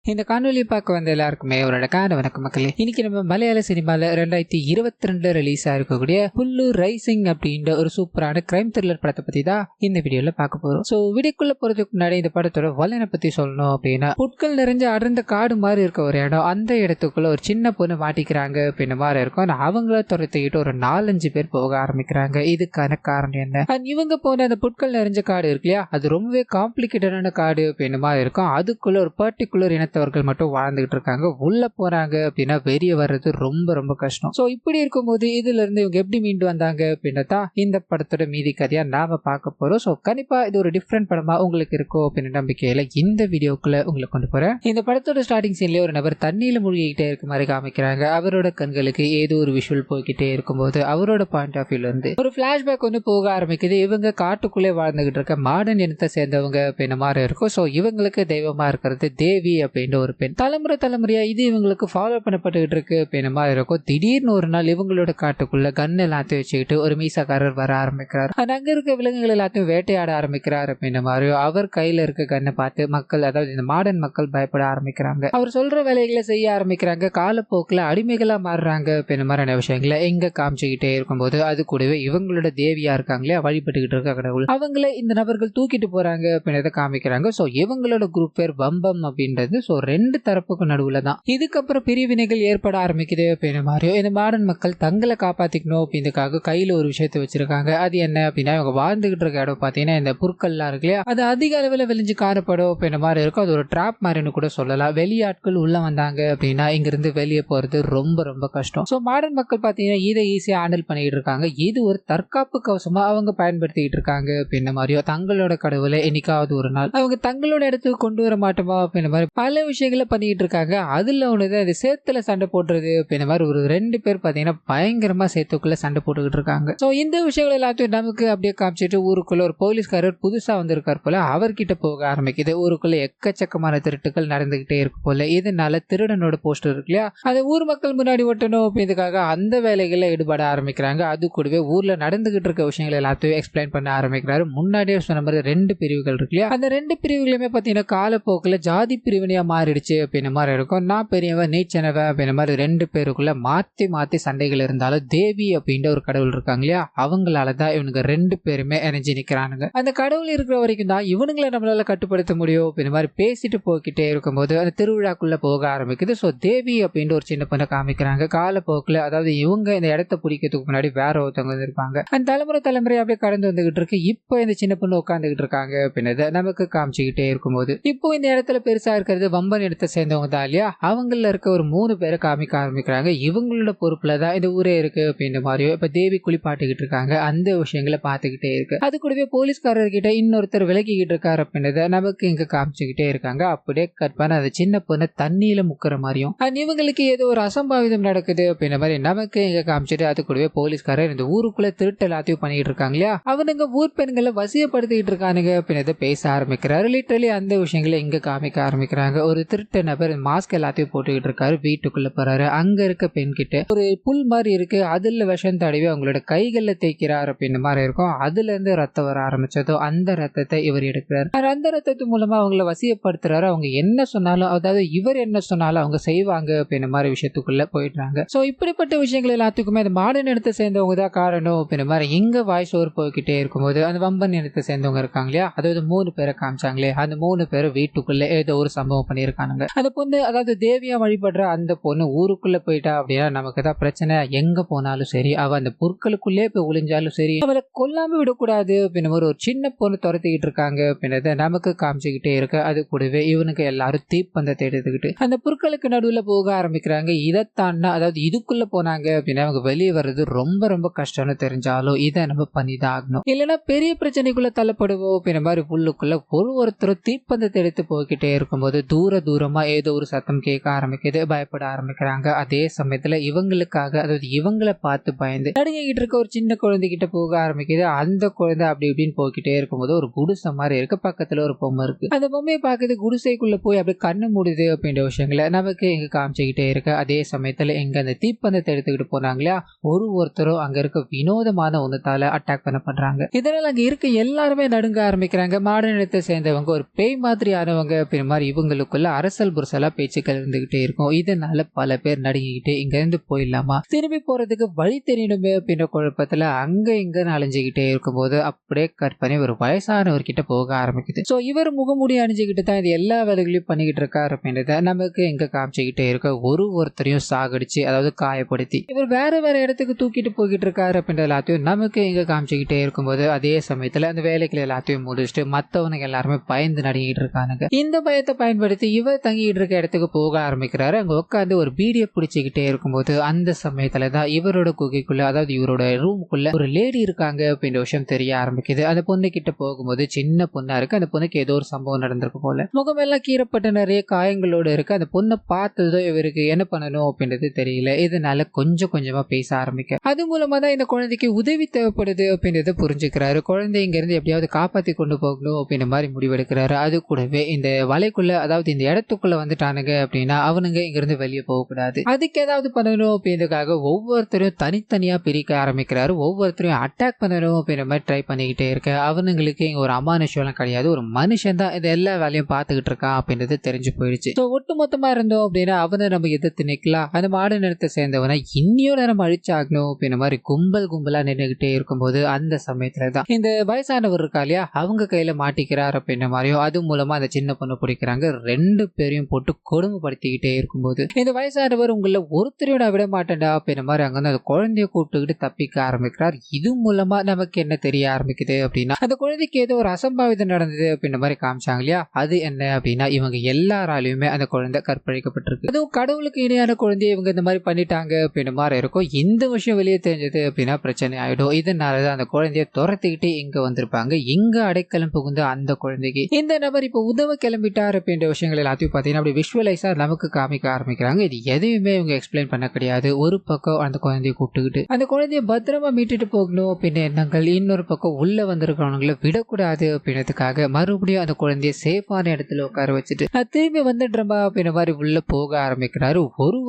இந்த காணொலி பார்க்க வந்த எல்லாருக்குமே ஒரு அழகான வணக்கம் மக்களே. இன்னைக்கு நம்ம மலையாள சினிமால 2022 ரிலீஸ் ஆயிருக்கக்கூடிய புல்லு ரைசிங் அப்படின்ற ஒரு சூப்பரான கிரைம் த்ரில்லர் படத்தை பத்தி தான் இந்த வீடியோல பார்க்க போறோம். சோ வீடியோக்குள்ள போறதுக்கு முன்னாடி இந்த படத்தோட வல்லனை பத்தி சொல்லணும் அப்படின்னா, புட்கள் நிறைஞ்ச அடர்ந்த காடு மாதிரி இருக்க ஒரு இடம், அந்த இடத்துக்குள்ள ஒரு சின்ன பொண்ணு மாட்டிக்கிறாங்க அப்படின்ற மாதிரி இருக்கும். அவங்கள துரத்திக்கிட்டு ஒரு 4-5 பேர் போக ஆரம்பிக்கிறாங்க. இதுக்கான காரணம் என்ன? இவங்க போன அந்த புட்கள் நிறைஞ்ச காடு இருக்கு இல்லையா, அது ரொம்பவே காம்ப்ளிகேட்டடான காடு அப்படின்ற மாதிரி இருக்கும். அதுக்குள்ள ஒரு பர்டிகுலர் இனத்தவர்கள் மட்டும் வாழ்ந்துகிட்டு இருக்காங்க. உள்ள போறாங்க அப்படின்னா வெளியே வர்றது ரொம்ப ரொம்ப கஷ்டம். சோ இப்படி இருக்கும்போது இதுல இருந்து இவங்க எப்படி மீண்டு வந்தாங்க அப்படின்றதா இந்த படத்தோட மீதி கதையா நாம பார்க்க போறோம். சோ கண்டிப்பா இது ஒரு டிஃப்ரெண்ட் படமா உங்களுக்கு இருக்கும் அப்படின்னு நம்பிக்கையில இந்த வீடியோக்குள்ள உங்களை கொண்டு போறேன். இந்த படத்தோட ஸ்டார்டிங் சீன்லயே ஒரு நபர் தண்ணியில மூழ்கிக்கிட்டே இருக்க மாதிரி காமிக்கிறாங்க. அவரோட கண்களுக்கு ஏதோ ஒரு விஷுவல் போய்கிட்டே இருக்கும்போது அவரோட பாயிண்ட் ஆஃப் வியூல இருந்து ஒரு பிளாஷ்பேக் வந்து போக ஆரம்பிக்குது. இவங்க காட்டுக்குள்ளே வாழ்ந்துகிட்டு இருக்க மாடர்ன் இனத்தை சேர்ந்தவங்க அப்படின்ற மாதிரி இருக்கும். சோ இவங்களுக்கு தெய்வமா இருக்கிறது தேவி அப்படின்ற ஒரு பெண். தலைமுறையா இது இவங்களுக்கு ஃபாலோ பண்ணப்பட்டுக்கிட்டு இருக்கு அப்படின்ற மாதிரி இருக்கும். திடீர்னு ஒரு நாள் இவங்களோட காட்டுக்குள்ள கன் எல்லாத்தையும் வச்சுக்கிட்டு ஒரு மீசக்காரர் வர ஆரம்பிக்கிறார். அங்க இருக்க விலங்குகள் எல்லாத்தையும் வேட்டையாட ஆரம்பிக்கிறார் அப்படின்ற மாதிரி. அவர் கையில இருக்க கண்ணை பார்த்து மக்கள், அதாவது இந்த மாடர்ன் மக்கள் பயப்பட ஆரம்பிக்கிறாங்க. அவர் சொல்ற வேலைகளை செய்ய ஆரம்பிக்கிறாங்க. காலப்போக்கில் அடிமைகளா மாறுறாங்க அப்படின்ற மாதிரியான விஷயங்களை எங்க காமிச்சுக்கிட்டே இருக்கும்போது அது கூடவே இவங்களோட தேவியா இருக்காங்களே, வழிபட்டுக்கிட்டு இருக்க கடவுள், அவங்கள இந்த நபர்கள் தூக்கிட்டு போறாங்க அப்படின்றத காமிக்கிறாங்க. சோ இவங்களோட குரூப் பேர் வம்பம் அப்படின்றது. சோ ரெண்டு தரப்புக்கு நடுவுல தான் இதுக்கப்புறம் பிரிவினைகள் ஏற்பட ஆரம்பிக்குது அப்படின்ற மாதிரியோ. இந்த மாடர்ன் மக்கள் தங்களை காப்பாத்திக்கணும் அப்படின்றதுக்காக கையில ஒரு விஷயத்தை வச்சிருக்காங்க. அது என்ன அப்படின்னா, இவங்க வாழ்ந்துகிட்டு இருக்க இடம் பாத்தீங்கன்னா இந்த புற்கள்லாம் இருக்கு இல்லையா, அது அதிக அளவுல விளைஞ்சு காணப்படும் அப்படின்ற மாதிரி இருக்கும். அது ஒரு டிராப் மாதிரின்னு கூட சொல்லலாம். வெளியாட்கள் உள்ள வந்தாங்க அப்படின்னா இங்கிருந்து வெளியே போறது ரொம்ப ரொம்ப கஷ்டம். சோ மாடர்ன் மக்கள் பாத்தீங்கன்னா இதை ஈஸியா ஹேண்டில் பண்ணிட்டு இருக்காங்க. இது ஒரு தற்காப்பு கவசமா அவங்க பயன்படுத்திட்டு இருக்காங்க அப்படின்ற மாதிரியோ. தங்களோட கடவுளை என்னைக்காவது ஒரு நாள் அவங்க தங்களோட இடத்துக்கு கொண்டு வர மாட்டோமா அப்படின்ற மாதிரி பல விஷயங்களை பண்ணிட்டு இருக்காங்க. அதுல ஒண்ணுதான் இது சேத்துல சண்டை போடுறது அப்படின்ற மாதிரி. ஒரு 2 பேர் பாத்தீங்கன்னா பயங்கரமா சேத்துக்குள்ள சண்டை போட்டுக்கிட்டு இருக்காங்க. சோ இந்த விஷயங்கள் எல்லாத்தையும் நமக்கு அப்படியே காமிச்சிட்டு ஊருக்குள்ள ஒரு போலீஸ்காரர் புதுசா வந்திருக்காரு போல, அவர்கிட்ட போக ஆரம்பிக்குது. ஊருக்குள்ள எக்கச்சக்கமான திருட்டுகள் நடந்துகிட்டே இருக்கு போல. இதனால திருடனோட போஸ்டர் இருக்கு இல்லையா, அதை ஊர் மக்கள் முன்னாடி ஒட்டணும் அப்படின்றதுக்காக அந்த வேலைகளை ஈடுபட ஆரம்பிக்கிறாங்க. அது கூடவே ஊர்ல நடந்துகிட்டு இருக்க விஷயங்கள் எல்லாத்தையும் எக்ஸ்பிளைன் பண்ண ஆரம்பிக்கிறாரு. முன்னாடியே சொன்ன மாதிரி 2 பிரிவுகள் இருக்கு இல்லையா, அந்த 2 பிரிவுகளுமே பாத்தீங்கன்னா காலப்போக்கில் ஜாதி பிரிவினையா மாறிடுச்சு அப்படின்ற மாதிரி இருக்கும். நான் பெரியவன் நீ சின்னவன் அப்படின்ற மாதிரி 2 பேருக்குள்ள மாத்தி மாத்தி சண்டைகள் இருந்தாலும் தேவி அப்படின்ற ஒரு கடவுள் இருக்காங்க இல்லையா, அவங்களாலதான் இவனுங்க 2 பேருமே இணைஞ்சு நிக்கிறானுங்க. அந்த கடவுள் இருக்கிற வரைக்கும் தான் இவனுங்களை நம்மளால கட்டுப்படுத்த முடியும் அப்படின்ற மாதிரி பேசிட்டு போய்கிட்டே இருக்கும்போது அந்த திருவிழாக்குள்ள போக ஆரம்பிக்குது. சோ தேவி அப்படின்ற ஒரு சின்ன பொண்ணை காமிக்கிறாங்க. காலப்போக்கில், அதாவது இவங்க இந்த இடத்தை பிடிக்கிறதுக்கு முன்னாடி வேற ஒருத்தவங்க இருப்பாங்க. அந்த தலைமுறை அப்படியே கடந்து வந்துகிட்டு இருக்கு. இப்போ இந்த சின்ன பொண்ணு உட்காந்துக்கிட்டு இருக்காங்க அப்படின்றத நமக்கு காமிச்சுக்கிட்டே இருக்கும்போது இப்போ இந்த இடத்துல பெருசா இருக்கிறது வம்பன் இடத்தை சேர்ந்தவங்க தான் இல்லையா, அவங்கள இருக்க ஒரு 3 பேரை காமிக்க ஆரம்பிக்கிறாங்க. இவங்களோட பொறுப்புல தான் இந்த ஊரே இருக்கு அப்படின்ற மாதிரியோ. இப்ப தேவி குளிப்பாட்டிக்கிட்டு இருக்காங்க. அந்த விஷயங்களை பார்த்துக்கிட்டே இருக்கு. அது கூடவே போலீஸ்காரர்கிட்ட இன்னொருத்தர் விலகிக்கிட்டு இருக்காரு அப்படின்றத நமக்கு இங்க காமிச்சுக்கிட்டே இருக்காங்க. அப்படியே கற்பான அந்த சின்ன பொண்ணு தண்ணியில முக்கிற மாதிரியும் இவங்களுக்கு ஏதோ ஒரு அசம்பாவிதம் நடக்குது அப்படின்ற மாதிரி நமக்கு இங்க காமிச்சிட்டு, அது கூடவே போலீஸ்காரர் இந்த ஊருக்குள்ள திருட்டு எல்லாத்தையும் பண்ணிட்டு இருக்காங்க இல்லையா, அவனுங்க ஊர் பெண்களை வசியப்படுத்திக்கிட்டு இருக்கானுங்க அப்படின்றத பேச ஆரம்பிக்கிறாரு. லிட்டரலி அந்த விஷயங்களை இங்க காமிக்க ஆரம்பிக்கிறாங்க. ஒரு திருட்டு நபர் மாஸ்க் எல்லாத்தையும் போட்டுக்கிட்டு இருக்காரு. வீட்டுக்குள்ள போறாரு. அங்க இருக்க பெண் கிட்ட ஒரு புல் மாதிரி இருக்கு, அதுல விஷம் தடவி அவங்களோட கைகள்ல தேய்க்கிறார் அப்படின்ற மாதிரி இருக்கும். அதுல இருந்து ரத்தம் வர ஆரம்பிச்சதோ அந்த ரத்தத்தை இவர் எடுக்கிறார். அந்த ரத்தத்து மூலமா அவங்கள வசியப்படுத்துறாரு. அவங்க என்ன சொன்னாலும், அதாவது இவர் என்ன சொன்னாலும் அவங்க செய்வாங்க அப்படின்ற மாதிரி விஷயத்துக்குள்ள போயிடுறாங்க. சோ இப்படிப்பட்ட விஷயங்கள் எல்லாத்துக்குமே அந்த மாடர்ன் இடத்தை சேர்ந்தவங்க தான் காரணம் அப்படின்ற மாதிரி இங்க வாய்ஸ் ஓவர் போய்கிட்டே இருக்கும்போது அந்த வம்பன் இடத்தை சேர்ந்தவங்க இருக்காங்க இல்லையா, அதாவது 3 பேரை காமிச்சாங்களே, அந்த 3 பேரும் வீட்டுக்குள்ள ஏதோ ஒரு சம்பவம் பண்ணியிருக்கானுங்க. அந்த பொண்ணு, அதாவது தேவியா வழிபடுற அந்த பொண்ணு ஊருக்குள்ள போயிட்டா அப்படின்னா நமக்கு தான் பிரச்சனை. எங்க போனாலும் சரி, அவ அந்த பொருட்களுக்குள்ளே போய் ஒளிஞ்சாலும் சரி, அவளை கொல்லாம விடக்கூடாது அப்படின்னு ஒரு சின்ன பொண்ணு துரத்திக்கிட்டு இருக்காங்க அப்படின்றத நமக்கு காமிச்சுக்கிட்டே இருக்கு. அது கூடவே இவனுக்கு எல்லாரும் தீப்பந்தத்தை எடுத்துக்கிட்டு அந்த பொருட்களுக்கு நடுவுல போக ஆரம்பிக்கிறாங்க. இதைத்தாண்டா, அதாவது இதுக்குள்ள போனாங்க அப்படின்னா அவங்க வெளியே வர்றது ரொம்ப ரொம்ப கஷ்டம்னு தெரிஞ்சாலும் இதை நம்ம பண்ணிதான் ஆகணும், இல்லைன்னா பெரிய பிரச்சனைக்குள்ள தள்ளப்படுவோம் அப்படின்ற மாதிரி புல்லுக்குள்ள ஒருத்தரும் தீப்பந்தத்தை எடுத்து போய்கிட்டே இருக்கும்போது தூரமா ஏதோ ஒரு சத்தம் கேட்க ஆரம்பிக்குது. பயப்பட ஆரம்பிக்கிறாங்க. அதே சமயத்துல இவங்களுக்காக, அதாவது இவங்களை பார்த்து பயந்து நடுங்கிட்டு இருக்க ஒரு சின்ன குழந்தைகிட்ட போக ஆரம்பிக்குது. அந்த குழந்தை அப்படி இப்படின்னு போய்கிட்டே இருக்கும்போது ஒரு குடிசை மாதிரி இருக்கு. பக்கத்துல ஒரு பொம்மை இருக்கு. அந்த பொம்மையை பார்க்குது. குடிசைக்குள்ள போய் அப்படி கண்ணு மூடுது அப்படின்ற விஷயங்களை நமக்கு இங்க காமிச்சுக்கிட்டே இருக்கு. அதே சமயத்துல எங்க அந்த தீப்பந்தத்தை எடுத்துக்கிட்டு போனாங்களா, ஒருத்தரும் அங்க இருக்க வினோதமான ஒன்னத்தால அட்டாக் பண்ணப்படுறாங்க. இதனால அங்க இருக்க எல்லாருமே நடுங்க ஆரம்பிக்கிறாங்க. மாடர்ன் இடத்தை சேர்ந்தவங்க ஒரு பேய் மாதிரியானவங்க அப்படின்ற மாதிரி இவங்களுக்கும் அவங்களுக்குள்ள அரசல் புரசலா பேச்சுக்கள் இருந்துகிட்டே இருக்கும். இதனால பல பேர் நடுங்கிக்கிட்டு இங்க இருந்து போயிடலாமா, திரும்பி போறதுக்கு வழி தெரியணுமே அப்படின்ற குழப்பத்துல அங்க இங்க அலைஞ்சுக்கிட்டே இருக்கும்போது அப்படியே கற்பனை ஒரு வயசானவர்கிட்ட போக ஆரம்பிக்குது. சோ இவர் முகமூடி அணிஞ்சுக்கிட்டு தான் இது எல்லா வேலைகளையும் பண்ணிக்கிட்டு இருக்காரு அப்படின்றத நமக்கு எங்க காமிச்சுக்கிட்டே இருக்க ஒருத்தரையும் சாகடிச்சு, அதாவது காயப்படுத்தி இவர் வேற வேற இடத்துக்கு தூக்கிட்டு போய்கிட்டு இருக்காரு அப்படின்ற எல்லாத்தையும் நமக்கு எங்க காமிச்சுக்கிட்டே இருக்கும்போது அதே சமயத்துல அந்த வேலைகள் எல்லாத்தையும் முடிச்சுட்டு மத்தவனுங்க எல்லாருமே பயந்து நடுங்கிட்டு இருக்கானுங்க. இந்த பயத்தை பயன்படுத்தி இவர் தங்கிட்டு இருக்க இடத்துக்கு போக ஆரம்பிக்கிறாரு. அங்க உட்காந்து ஒரு பீடியை பிடிச்சுக்கிட்டே இருக்கும்போது அந்த சமயத்துல தான் இவரோட குகைக்குள்ள, அதாவது இவரோட ரூமுக்குள்ள ஒரு லேடி இருக்காங்க அப்படின்ற விஷயம் தெரிய ஆரம்பிக்குது. அந்த பொண்ணு கிட்ட போகும்போது சின்ன பொண்ணா இருக்கு. அந்த பொண்ணுக்கு ஏதோ ஒரு சம்பவம் நடந்திருக்கு போல. முகமெல்லாம் கீறப்பட்ட நிறைய காயங்களோட இருக்கு. அந்த பொண்ணை பார்த்ததோ இவருக்கு என்ன பண்ணணும் அப்படின்றது தெரியல. இதனால கொஞ்சம் கொஞ்சமா பேச ஆரம்பிக்க, அது மூலமா தான் இந்த குழந்தைக்கு உதவி தேவைப்படுது அப்படின்றத புரிஞ்சுக்கிறாரு. குழந்தை இங்க இருந்து எப்படியாவது காப்பாத்தி கொண்டு போகணும் அப்படின்ற மாதிரி முடிவெடுக்கிறாரு. அது கூடவே இந்த வலைக்குள்ள, அதாவது இந்த இடத்துக்குள்ள வந்துட்டானுங்க அப்படின்னா அவனுங்க இங்க இருந்து வெளியே போகக்கூடாது, அதுக்கு ஏதாவது பண்ணணும் அப்படின்றதுக்காக ஒவ்வொருத்தரும் தனித்தனியா பிரிக்க ஆரம்பிக்கிறாரு. ஒவ்வொருத்தரையும் அட்டாக் பண்ணணும் அப்படின்ற மாதிரி ட்ரை பண்ணிக்கிட்டே இருக்க, அவனுங்களுக்கு இங்க ஒரு அமானுஷம் கிடையாது, ஒரு மனுஷன் தான் இது எல்லா வேலையும் பார்த்துக்கிட்டு இருக்கான் அப்படின்றது தெரிஞ்சு போயிடுச்சு. ஸோ ஒட்டு மொத்தமா இருந்தோம் அப்படின்னா அவனை நம்ம எதிர்த்து நிற்கலாம், அந்த மாடு நிலத்தை சேர்ந்தவனை இன்னியோட நம்ம அழிச்சாகணும் அப்படின்ற மாதிரி கும்பலா நின்றுகிட்டே இருக்கும்போது அந்த சமயத்துல தான் இந்த வயசானவர் இருக்கா இல்லையா, அவங்க கையில மாட்டிக்கிறார் அப்படின்ற மாதிரியும் அது மூலமா அந்த சின்ன பொண்ணு பிடிக்கிறாங்க. ரெண்டு பேரையும் போட்டு கொடுமைப்படுத்திக்கிட்டே இருக்கும்போது இந்த வயசானவர் உங்களை ஒருத்தரையோட விட மாட்டேன்டா அப்படின்ற மாதிரி அங்க வந்து அந்த குழந்தைய கூப்பிட்டுக்கிட்டு தப்பிக்க ஆரம்பிக்கிறார். இது மூலமா நமக்கு என்ன தெரிய ஆரம்பிக்குது அப்படின்னா, அந்த குழந்தைக்கு ஏதோ ஒரு அசம்பாவிதம் நடந்தது அப்படின்ற மாதிரி காமிச்சாங்க இல்லையா, அது என்ன அப்படின்னா இவங்க எல்லாராலையுமே அந்த குழந்தை கற்பழிக்கப்பட்டிருக்கு. அதுவும் கடவுளுக்கு இணையான குழந்தைய இவங்க இந்த மாதிரி பண்ணிட்டாங்க அப்படின்ற மாதிரி இருக்கும். இந்த விஷயம் வெளியே தெரிஞ்சது அப்படின்னா பிரச்சனை ஆயிடும். இதனாலதான் அந்த குழந்தைய துரத்திக்கிட்டு இங்க வந்திருப்பாங்க. இங்க அடைக்கலம் புகுந்த அந்த குழந்தைக்கு இந்த நபர் இப்ப உதவ கிளம்பிட்டார் அப்படின்ற விஷயங்கள் எல்லாத்தையும் பாத்தீங்கன்னா அப்படி விஷுவலைஸா நமக்கு காமிக்க ஆரம்பிக்கிறாங்க. இது எதையுமே இவங்க எக்ஸ்பிளைன் பண்ண கிடையாது. ஒரு பக்கம் அந்த குழந்தைய கூப்பிட்டுக்கிட்டு அந்த குழந்தைய பத்திரமா மீட்டுட்டு போகணும் அப்படின்னு எண்ணங்கள், இன்னொரு பக்கம் உள்ள வந்திருக்கிறவங்களை விடக்கூடாது அப்படின்றதுக்காக மறுபடியும் அந்த குழந்தைய சேஃபான இடத்துல உட்கார வச்சுட்டு நான் திரும்பி வந்துடுறேன்பா அப்படின்ற மாதிரி உள்ள போக ஆரம்பிக்கிறாரு.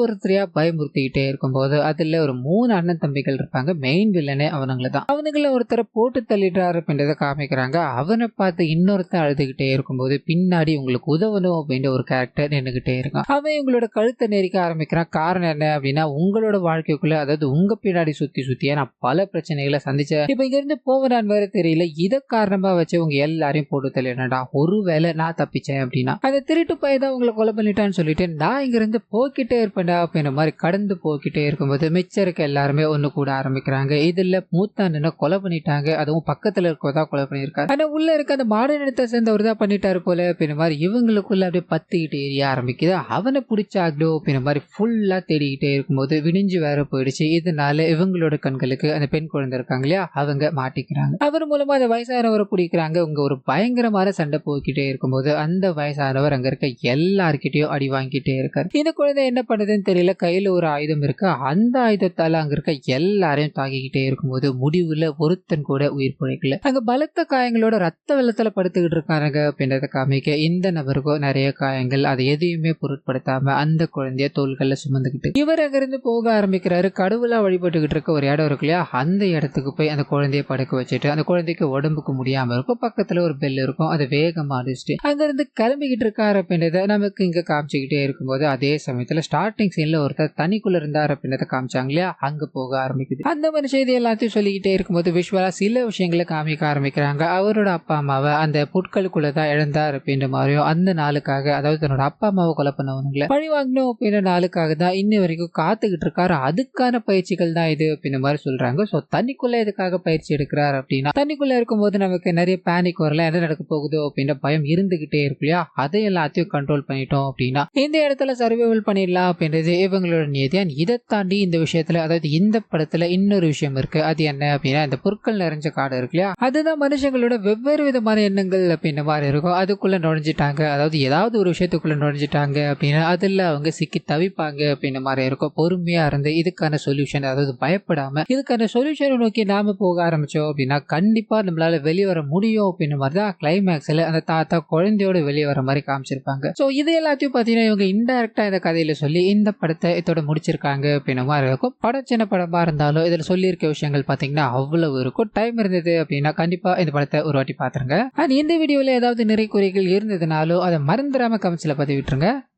ஒருத்தரையா பயமுறுத்திக்கிட்டே இருக்கும்போது அதுல ஒரு 3 அண்ணன் தம்பிகள் இருப்பாங்க. மெயின் வில்லனே அவனுங்களை தான். அவனுங்களை ஒருத்தரை போட்டு தள்ளிடுறாரு அப்படின்றத காமிக்கிறாங்க. அவனை பார்த்து இன்னொருத்தன் அழுதுகிட்டே இருக்கும்போது பின்னாடி உங்களுக்கு உதவணும் அப்படின்ற ஒரு கேரக்டர் நின்றுகிட்டே இருக்கான். அவன் உங்களோட கழுத்தை நெரிக்க ஆரம்பிக்கிறான். காரணம் என்ன அப்படின்னா, உங்களோட வாழ்க்கைக்குள்ள, அதாவது உங்க பின்னாடி சுத்தி நான் பல பிரச்சனைகளை சந்திச்சேன், இப்ப இங்க இருந்து போவனான் வேற தெரியல, இத காரணமா வச்சு உங்க எல்லாரையும் போட்டு தள்ளிடா, ஒருவேளை நான் தப்பிச்சேன் அப்படின்னா அந்த திருட்டு பையதான் உங்களை கொலை பண்ணிட்டான்னு சொல்லிட்டு நான் இங்க இருந்து போய்கிட்டே இருப்பேன்டா அப்படின்ற மாதிரி கடந்து போய்கிட்டே இருக்கும்போது மிச்சம் இருக்க எல்லாருமே ஒண்ணு கூட ஆரம்பிக்கிறாங்க. இதுல மூத்தாண்டனை கொலை பண்ணிட்டாங்க, அதுவும் பக்கத்துல இருக்கதான் கொலை பண்ணிருக்காரு. ஆனா உள்ள இருக்க அந்த மாடு நிலத்தை சேர்ந்தவர் தான் பண்ணிட்டாரு போல அப்படின்ற மாதிரி இவங்களுக்குள்ள அப்படியே பத்திக்கிட்டு எரிய ஆரம்பிக்குது. அவனை பிடிச்சாகடோ அப்படின்ற மாதிரி ஃபுல்லா தேடிக்கிட்டே இருக்கும்போது விடிஞ்சு வேற போயிடுச்சு. இதனால இவங்களோட கண்களுக்கு அந்த பெண் குழந்தை இருக்காங்க இல்லையா, அவங்க மாட்டிக்கிறாங்க. அவர் மூலமா அந்த வயசானவரை பிடிக்கிறாங்க. உங்க ஒரு பயங்கரமான சண்டை போய்கிட்டே இருக்கும்போது அந்த வயசானவர் அங்க இருக்க எல்லார்கிட்டயும் அடி வாங்கிட்டே இருக்காரு. இந்த குழந்தை என்ன பண்ணுதுன்னு தெரியல. கையில ஒரு ஆயுதம் இருக்கு. அந்த ஆயுதத்தால அங்க இருக்க எல்லாரையும் தாக்கிக்கிட்டே இருக்கும்போது முடிவுல ஒருத்தன் கூட உயிர் பிழைக்கல. அங்க பலத்த காயங்களோட ரத்த வெள்ளத்துல படுத்துக்கிட்டு இருக்காங்க அப்படின்றத காமிக்க இந்த நபருக்கும் நிறைய காயங்கள். அதை எதையுமே பொருட்படுத்தாம அந்த குழந்தைய தோள்கள்ல சுமந்துக்கிட்டு இவர் அங்க இருந்து போக ஆரம்பிக்கிறாரு. கடவுளா வழிபட்டுக்கிட்டு இருக்க ஒரு இடம் இருக்கு இல்லையா, அந்த இடத்துக்கு போய் அந்த குழந்தைய படுக்க வச்சுட்டு அந்த குழந்தைக்கு உடம்புக்கு முடியாம இருக்கும். பக்கத்துல ஒரு பெல் இருக்கும். அதை வேகமா அடிச்சுட்டு அங்க இருந்து கிளம்பிக்கிட்டு இருக்காரு அப்படின்றத நமக்கு இங்க காமிச்சுக்கிட்டே இருக்கும்போது அதே சமயத்துல ஸ்டார்டிங் சீன்ல ஒருத்தர் தனிக்குள்ள இருந்தார் அப்படின்றத காமிச்சாங்க இல்லையா, அங்க போக ஆரம்பிக்குது. அந்த மாதிரி செய்தி எல்லாத்தையும் சொல்லிக்கிட்டே இருக்கும்போது விஷுவலா சில விஷயங்களை காமிக்க ஆரம்பிக்கிறாங்க. அவரோட அப்பா அம்மாவை அந்த புட்களுக்குள்ளதான் இழந்தார் அப்படின்ற மாதிரியும், அந்த நாளுக்காக, அதாவது தன்னோட அப்பா அம்மாவை கொலை பண்ணவனுங்களை பழி வாங்கணும் அப்படின்ற நாளுக்காக தான் இன்ன வரைக்கும் காத்துக்கிட்டு இருக்காரு. அதுக்கான பயிற்சிகள் தான் இது அப்படின்ற மாதிரி சொல்றாங்க. சோ தண்ணிக்குள்ள எதுக்காக பயிற்சி எடுக்கிறார் அப்படின்னா, தண்ணிக்குள்ள இருக்கும்போது நமக்கு நிறைய பேனிக் வரல, என்ன நடக்க போகுதோ அப்படின்ற பயம் இருந்துகிட்டே இருக்கு இல்லையா, அதை எல்லாத்தையும் கண்ட்ரோல் பண்ணிட்டோம் அப்படின்னா இந்த இடத்துல சர்வைவல் பண்ணிடலாம் அப்படின்றது இவங்களோட நியதியான். இதை தாண்டி இந்த விஷயத்துல, அதாவது இந்த படத்துல இன்னொரு விஷயம் இருக்கு. அது என்ன அப்படின்னா, இந்த பொருட்கள் நிறைஞ்ச காடு இருக்கு இல்லையா, அதுதான் மனுஷங்களோட வெவ்வேறு விதமான எண்ணங்கள் அப்படின்ற மாதிரி இருக்கும். அதுக்குள்ள நுழைஞ்சிட்டாங்க, அதாவது ஏதாவது ஒரு விஷயத்துக்குள்ள நுழைஞ்சிட்டாங்க அப்படின்னா அதுல அவங்க சிக்கி தவிப்பாங்க அப்படின்ற மாதிரி இருக்கும். பொறுமையா இருந்து இதுக்கான சொல்யூஷன், அதாவது பயப்படாம இதுக்கான சொல்யூஷனை நோக்கி நாம போக ஆரம்பிச்சோம் அப்படின்னா கண்டிப்பா நம்மளால வெளியே வர முடியும் அப்படின்ற மாதிரி தான் கிளைமேக்ஸ்ல அந்த தாத்தா குழந்தையோட வெளியே வர மாதிரி காமிச்சிருப்பாங்க. சோ இது எல்லாத்தையும் பாத்தீங்கன்னா இவங்க இன்டைரக்டா இந்த கதையில சொல்லி இந்த படத்தை இதோட முடிச்சிருக்காங்க அப்படின்ற மாதிரி இருக்கும். படம் சின்ன படமா இருந்தாலும் இதுல சொல்லியிருக்க விஷயங்கள் பாத்தீங்கன்னா அவ்வளவு இருக்கும். டைம் இருந்தது அப்படின்னா கண்டிப்பா இந்த படத்தை ஒரு வாட்டி பாத்துருங்க. அண்ட் இந்த வீடியோல ஏதாவது நிறை குறைகள் இருந்ததுனாலும் அதை மறந்து மறந்துடாம கமெண்ட்ஸ்ல பதிவிட்டுருங்க.